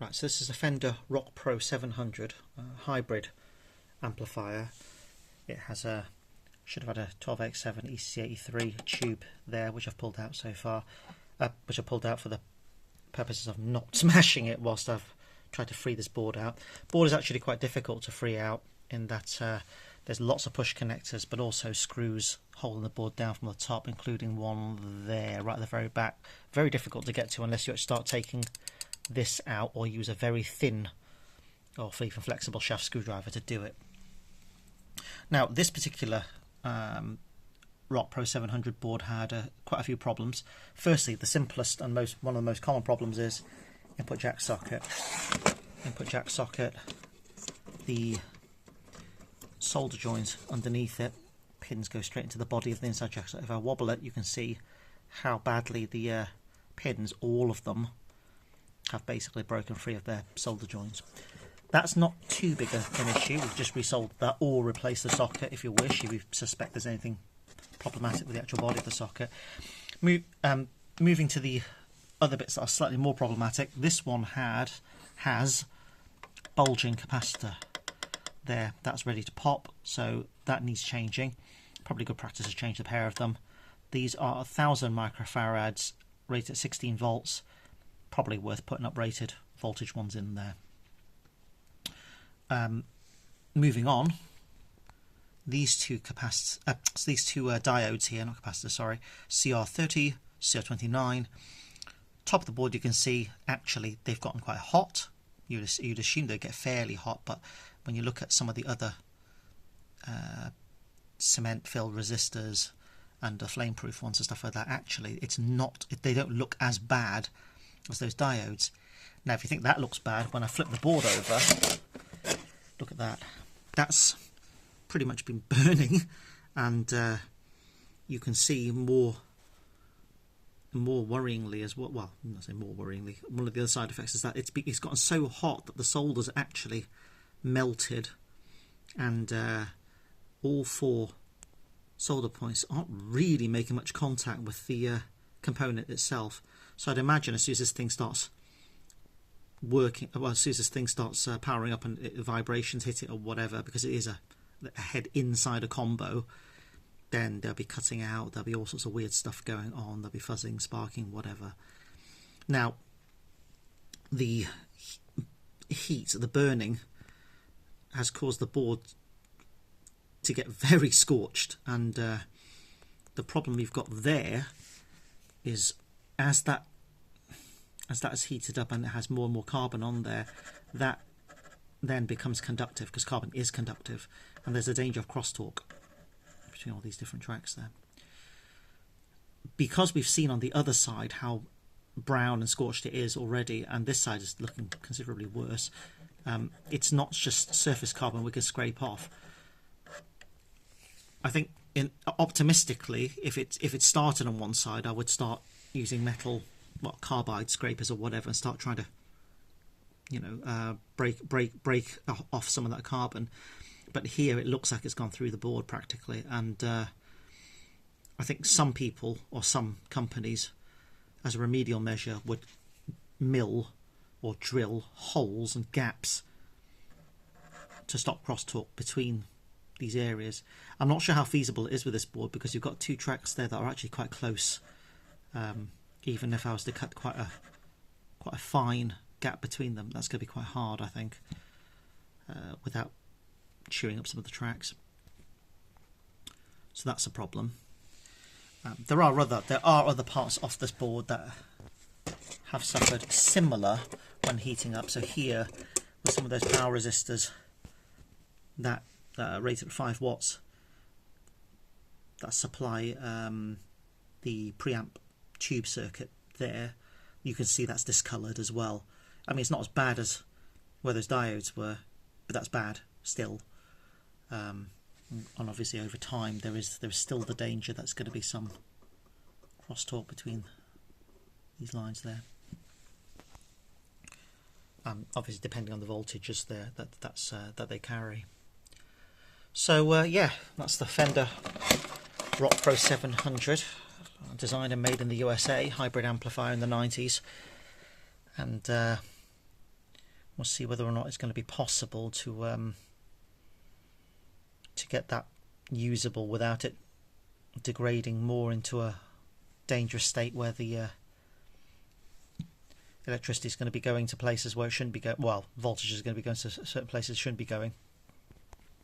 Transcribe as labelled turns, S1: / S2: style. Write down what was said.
S1: Right, so this is a Fender Roc Pro 700 hybrid amplifier. It has a, should have had a 12X7 EC83 tube there, which I've pulled out so far, which I've pulled out for the purposes of not smashing it whilst I've tried to free this board out. Board is actually quite difficult to free out in that there's lots of push connectors, but also screws holding the board down from the top, including one there right at the very back. Very difficult to get to unless you start taking this out or use a very thin or even flexible shaft screwdriver to do it. Now this particular Roc Pro 700 board had quite a few problems. Firstly, the simplest and one of the most common problems is input jack socket. Input jack socket, the solder joints underneath it, pins go straight into the body of the inside jack. So if I wobble it, you can see how badly the pins, all of them, have basically broken free of their solder joints. That's not too big an issue. We've just resoldered that or replaced the socket if you wish, if you suspect there's anything problematic with the actual body of the socket. Moving to the other bits that are slightly more problematic, this one has bulging capacitor there. That's ready to pop, so that needs changing. Probably good practice to change the pair of them. These are 1000 microfarads, rated at 16 volts. Probably worth putting up rated voltage ones in there. Moving on, these two diodes here, not capacitors, sorry, CR30, CR29. Top of the board, you can see actually they've gotten quite hot. You'd assume they'd get fairly hot, but when you look at some of the other cement-filled resistors and flame-proof ones and stuff like that, actually it's not. They don't look as bad as those diodes. Now, if you think that looks bad, when I flip the board over, look at that. That's pretty much been burning, and you can see more worryingly as well. Well, I'm not saying more worryingly. One of the other side effects is that it's gotten so hot that the solder's actually melted, and all four solder points aren't really making much contact with the component itself. So I'd imagine as soon as this thing starts working, well, as soon as this thing starts powering up and vibrations hit it or whatever, because it is a head inside a combo, then they'll be cutting out, there'll be all sorts of weird stuff going on, there'll be fuzzing, sparking, whatever. Now, the heat, the burning, has caused the board to get very scorched, and the problem we've got there is as that is heated up and it has more and more carbon on there, that then becomes conductive, because carbon is conductive, and there's a danger of crosstalk between all these different tracks there. Because we've seen on the other side how brown and scorched it is already, and this side is looking considerably worse, it's not just surface carbon we can scrape off. I think optimistically, if it started on one side, I would start using metal, carbide scrapers or whatever, and start trying to, break off some of that carbon. But here it looks like it's gone through the board practically, and I think some people or some companies, as a remedial measure, would mill or drill holes and gaps to stop crosstalk between these areas. I'm not sure how feasible it is with this board, because you've got two tracks there that are actually quite close. Even if I was to cut quite a fine gap between them, that's going to be quite hard, I think, without chewing up some of the tracks. So that's a problem. There are other parts off this board that have suffered similar when heating up. So here, with some of those power resistors that are rated at 5 watts, that supply the preamp tube circuit there, you can see that's discoloured as well. I mean, it's not as bad as where those diodes were, but that's bad still. And obviously over time there is still the danger that's going to be some crosstalk between these lines there. Obviously depending on the voltages there that they carry. So yeah, that's the Fender Roc Pro 700, designed and made in the USA, hybrid amplifier in the 90s, and We'll see whether or not it's going to be possible to get that usable without it degrading more into a dangerous state where the electricity is going to be going to places where it shouldn't be going. Well, voltage is going to be going to certain places it shouldn't be going.